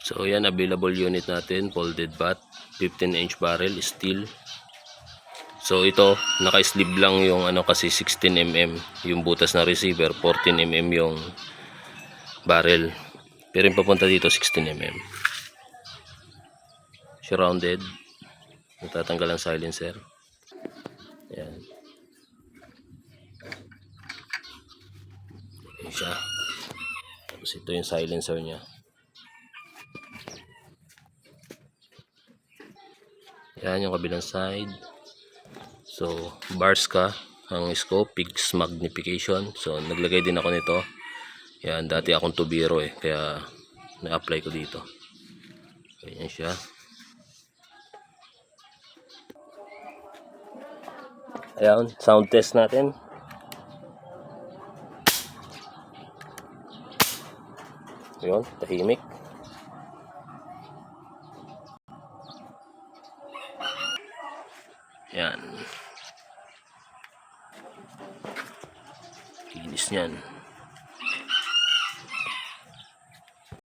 So yan, available unit natin, folded bat, 15-inch barrel, steel. So ito, naka-sleeve lang yung ano kasi 16mm yung butas ng receiver, 14mm yung barrel. Pero yung papunta dito 16mm. Siya rounded. Natatanggal ang silencer. Ayan. Ayan siya. Tapos ito yung silencer niya. Ayan yung kabilang side. So, Barska ang scope, fixed magnification. So, naglagay din ako nito. Yan, dati akong tubiro kaya na-apply ko dito. Ayan siya. Ayan, sound test natin. Ayan, tahimik. Ayan. Kinis niyan.